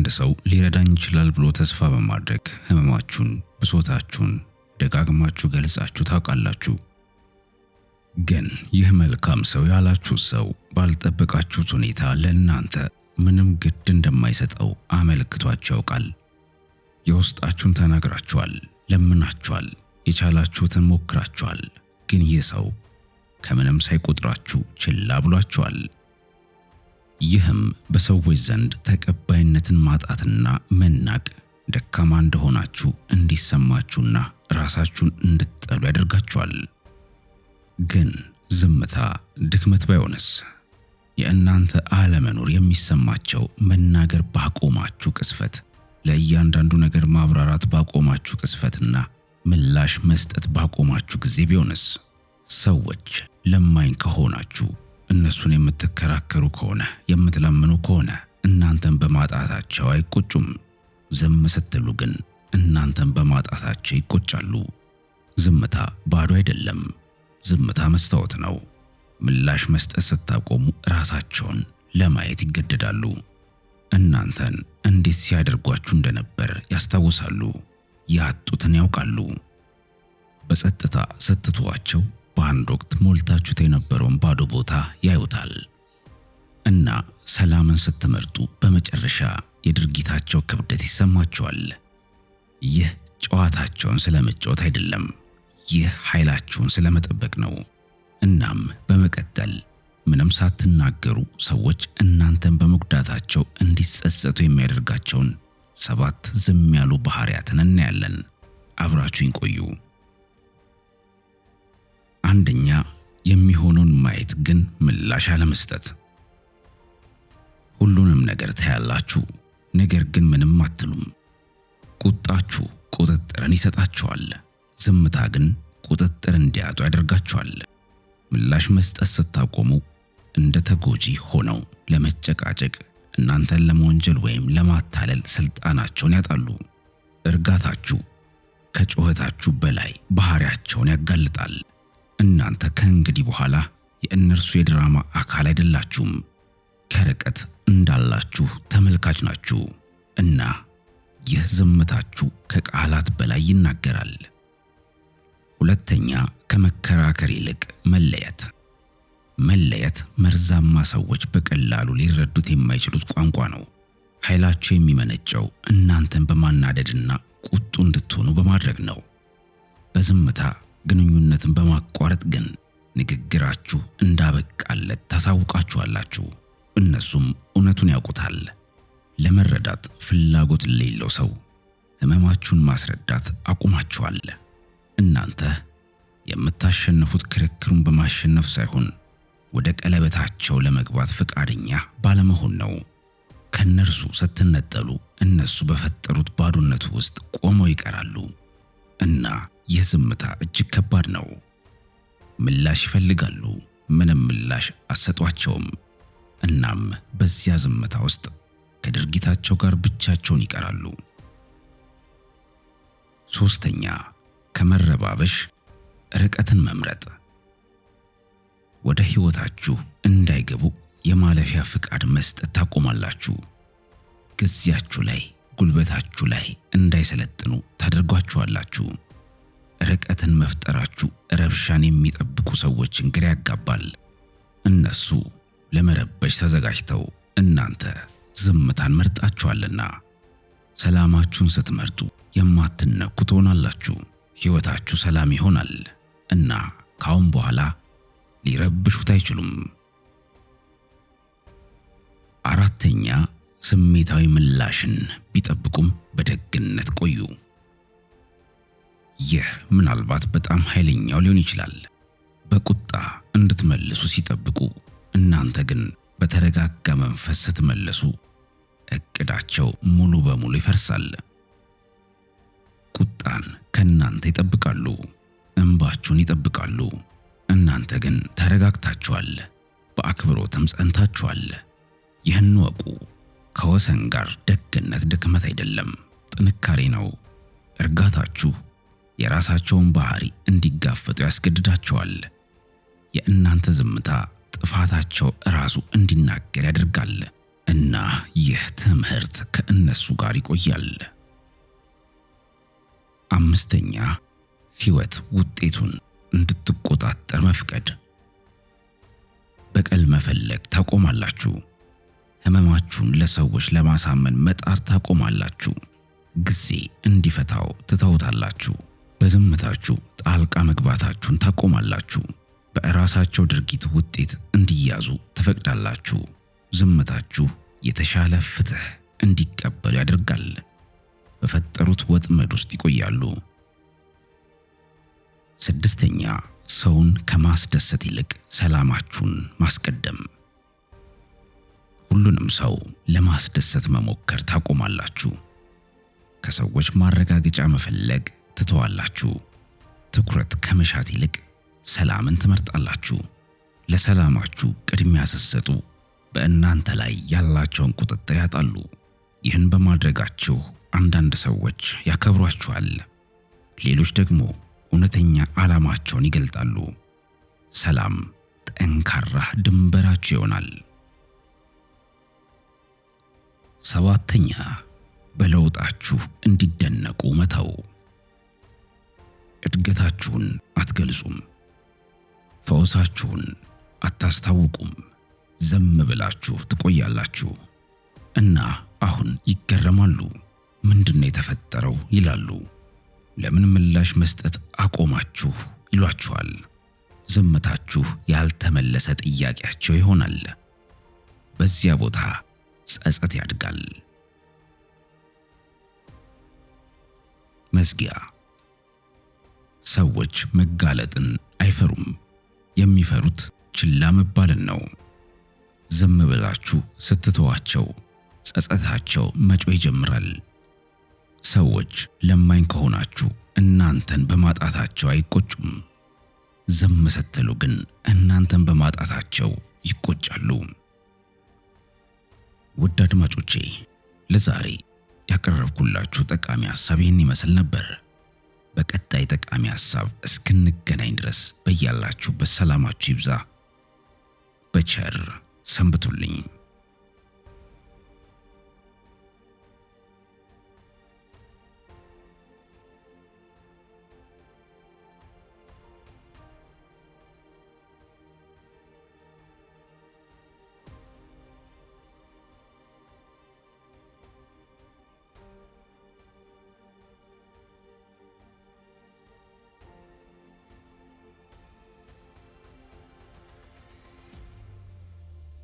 አንድ ሰው ሊረዳኝ ይችላል ብሎ ተስፋ በማድረግ ህመማችሁን፣ ብሶታችሁን ደጋግማችሁ ገልጻችሁ ታውቃላችሁ። ግን ይህ መልካም ሰው ያላችሁ ሰው ባልጠበቃችሁት ሁኔታ ለእናንተ ምንም ግድ እንደማይሰጠው አመልክቷችሁ ያውቃል። የውስጣችሁን ተናግራችኋል፣ ለምናችኋል፣ የቻላችሁትን ሞክራችኋል። ግን ይህ ሰው ከምንም ሳይቆጥራችሁ ችላ ብሏችኋል። ይህም በሰዎች ዘንድ ተቀባይነትን ማጣትና መናቅ፣ ደካማ እንደሆናችሁ እንዲሰማችሁና ራሳችሁን እንድትጠሉ ያደርጋችኋል። ግን ዝምታ ድክመት ባይሆንስ? የእናንተ አለመኖር የሚሰማቸው መናገር ባቆማችሁ ቅስፈት፣ ለእያንዳንዱ ነገር ማብራራት ባቆማችሁ ቅስፈትና ምላሽ መስጠት ባቆማችሁ ጊዜ ቢሆንስ? ሰዎች ለማኝ ከሆናችሁ፣ እነሱን የምትከራከሩ ከሆነ፣ የምትለምኑ ከሆነ እናንተን በማጣታቸው አይቆጩም። ዝም ስትሉ ግን እናንተን በማጣታቸው ይቆጫሉ። ዝምታ ባዶ አይደለም። ዝምታ መስታወት ነው። ምላሽ መስጠት ስታቆሙ ራሳቸውን ለማየት ይገደዳሉ። እናንተን እንዴት ሲያደርጓችሁ እንደነበር ያስታውሳሉ። ያጡትን ያውቃሉ። በጸጥታ ስትተዋቸው በአንድ ወቅት ሞልታችሁት የነበረውን ባዶ ቦታ ያዩታል። እና ሰላምን ስትመርጡ በመጨረሻ የድርጊታቸው ክብደት ይሰማቸዋል። ይህ ጨዋታቸውን ስለመጫወት አይደለም፣ ይህ ኃይላችሁን ስለመጠበቅ ነው። እናም በመቀጠል ምንም ሳትናገሩ ሰዎች እናንተን በመጉዳታቸው እንዲጸጸቱ የሚያደርጋቸውን 7 ዝም ያሉ ባህሪያትን እናያለን። አብራችሁኝ ቆዩ። አንደኛ፣ የሚሆነውን ማየት ግን ምላሽ አለመስጠት። ሁሉንም ነገር ታያላችሁ፣ ነገር ግን ምንም አትሉም። ቁጣችሁ ቁጥጥርን ይሰጣችኋል። ዝምታ ግን ቁጥጥር እንዲያጡ ያደርጋችኋል። ምላሽ መስጠት ስታቆሙ እንደ ተጎጂ ሆነው ለመጨቃጨቅ፣ እናንተን ለመወንጀል ወይም ለማታለል ስልጣናቸውን ያጣሉ። እርጋታችሁ ከጩኸታችሁ በላይ ባህሪያቸውን ያጋልጣል። እናንተ ከእንግዲህ በኋላ የእነርሱ የድራማ አካል አይደላችሁም። ከርቀት እንዳላችሁ ተመልካች ናችሁ። እና ይህ ዝምታችሁ ከቃላት በላይ ይናገራል። ሁለተኛ፣ ከመከራከር ይልቅ መለየት። መለየት መርዛማ ሰዎች በቀላሉ ሊረዱት የማይችሉት ቋንቋ ነው። ኃይላቸው የሚመነጨው እናንተን በማናደድና ቁጡ እንድትሆኑ በማድረግ ነው። በዝምታ ግንኙነትን በማቋረጥ ግን ንግግራችሁ እንዳበቃለት ታሳውቃችኋላችሁ። እነሱም እውነቱን ያውቁታል። ለመረዳት ፍላጎት ለሌለው ሰው ህመማችሁን ማስረዳት አቁማችኋል። እናንተ የምታሸንፉት ክርክሩን በማሸነፍ ሳይሆን ወደ ቀለበታቸው ለመግባት ፈቃደኛ ባለመሆን ነው። ከነርሱ ስትነጠሉ እነሱ በፈጠሩት ባዶነት ውስጥ ቆመው ይቀራሉ። እና ይህ ዝምታ እጅግ ከባድ ነው። ምላሽ ይፈልጋሉ፣ ምንም ምላሽ አሰጧቸውም። እናም በዚያ ዝምታ ውስጥ ከድርጊታቸው ጋር ብቻቸውን ይቀራሉ። ሶስተኛ፣ ከመረባበሽ ርቀትን መምረጥ። ወደ ህይወታችሁ እንዳይገቡ የማለፊያ ፍቃድ መስጠት ታቆማላችሁ። ጊዜያችሁ ላይ፣ ጉልበታችሁ ላይ እንዳይሰለጥኑ ታደርጓችኋላችሁ። ርቀትን መፍጠራችሁ ረብሻን የሚጠብቁ ሰዎችን ግራ ያጋባል። እነሱ ለመረበሽ ተዘጋጅተው፣ እናንተ ዝምታን መርጣችኋልና። ሰላማችሁን ስትመርጡ የማትነኩ ትሆናላችሁ። ህይወታችሁ ሰላም ይሆናል እና ካሁን በኋላ ሊረብሹት አይችሉም። አራተኛ፣ ስሜታዊ ምላሽን ቢጠብቁም በደግነት ቆዩ። ይህ ምናልባት በጣም ኃይለኛው ሊሆን ይችላል። በቁጣ እንድትመልሱ ሲጠብቁ፣ እናንተ ግን በተረጋጋ መንፈስ ስትመልሱ እቅዳቸው ሙሉ በሙሉ ይፈርሳል። ቁጣን ከእናንተ ይጠብቃሉ፣ እንባችሁን ይጠብቃሉ። እናንተ ግን ተረጋግታችኋል፣ በአክብሮትም ጸንታችኋል። ይህን ወቁ። ከወሰን ጋር ደግነት ድክመት አይደለም፣ ጥንካሬ ነው። እርጋታችሁ የራሳቸውን ባህሪ እንዲጋፈጡ ያስገድዳቸዋል። የእናንተ ዝምታ ጥፋታቸው ራሱ እንዲናገር ያደርጋል። እና ይህ ትምህርት ከእነሱ ጋር ይቆያል። አምስተኛ ሕይወት ውጤቱን እንድትቆጣጠር መፍቀድ። በቀል መፈለግ ታቆማላችሁ። ህመማችሁን ለሰዎች ለማሳመን መጣር ታቆማላችሁ። ጊዜ እንዲፈታው ትተውታላችሁ። በዝምታችሁ ጣልቃ መግባታችሁን ታቆማላችሁ። በራሳቸው ድርጊት ውጤት እንዲያዙ ትፈቅዳላችሁ። ዝምታችሁ የተሻለ ፍትህ እንዲቀበሉ ያደርጋል። በፈጠሩት ወጥመድ ውስጥ ይቆያሉ። ስድስተኛ ሰውን ከማስደሰት ይልቅ ሰላማችሁን ማስቀደም። ሁሉንም ሰው ለማስደሰት መሞከር ታቆማላችሁ። ከሰዎች ማረጋገጫ መፈለግ ትተዋላችሁ። ትኩረት ከመሻት ይልቅ ሰላምን ትመርጣላችሁ። ለሰላማችሁ ቅድሚያ ስትሰጡ በእናንተ ላይ ያላቸውን ቁጥጥር ያጣሉ። ይህን በማድረጋችሁ አንዳንድ ሰዎች ያከብሯችኋል፣ ሌሎች ደግሞ እውነተኛ ዓላማቸውን ይገልጣሉ። ሰላም ጠንካራ ድንበራችሁ ይሆናል። ሰባተኛ በለውጣችሁ እንዲደነቁ መተው። እድገታችሁን አትገልጹም፣ ፈውሳችሁን አታስታውቁም። ዝም ብላችሁ ትቆያላችሁ እና አሁን ይገረማሉ። ምንድነው የተፈጠረው ይላሉ። ለምን ምላሽ መስጠት አቆማችሁ ይሏችኋል። ዝምታችሁ ያልተመለሰ ጥያቄያቸው ይሆናል። በዚያ ቦታ ጸጸት ያድጋል። መዝጊያ። ሰዎች መጋለጥን አይፈሩም፣ የሚፈሩት ችላ መባልን ነው። ዝም ብላችሁ ስትተዋቸው ጸጸታቸው መጮህ ይጀምራል። ሰዎች ለማኝ ከሆናችሁ እናንተን በማጣታቸው አይቆጩም። ዝም ስትሉ ግን እናንተን በማጣታቸው ይቆጫሉ። ውድ አድማጮቼ ለዛሬ ያቀረብኩላችሁ ጠቃሚ ሐሳብ ይህን ይመስል ነበር። በቀጣይ ጠቃሚ ሐሳብ እስክንገናኝ ድረስ በያላችሁበት ሰላማችሁ ይብዛ። በቸር ሰንብቱልኝ።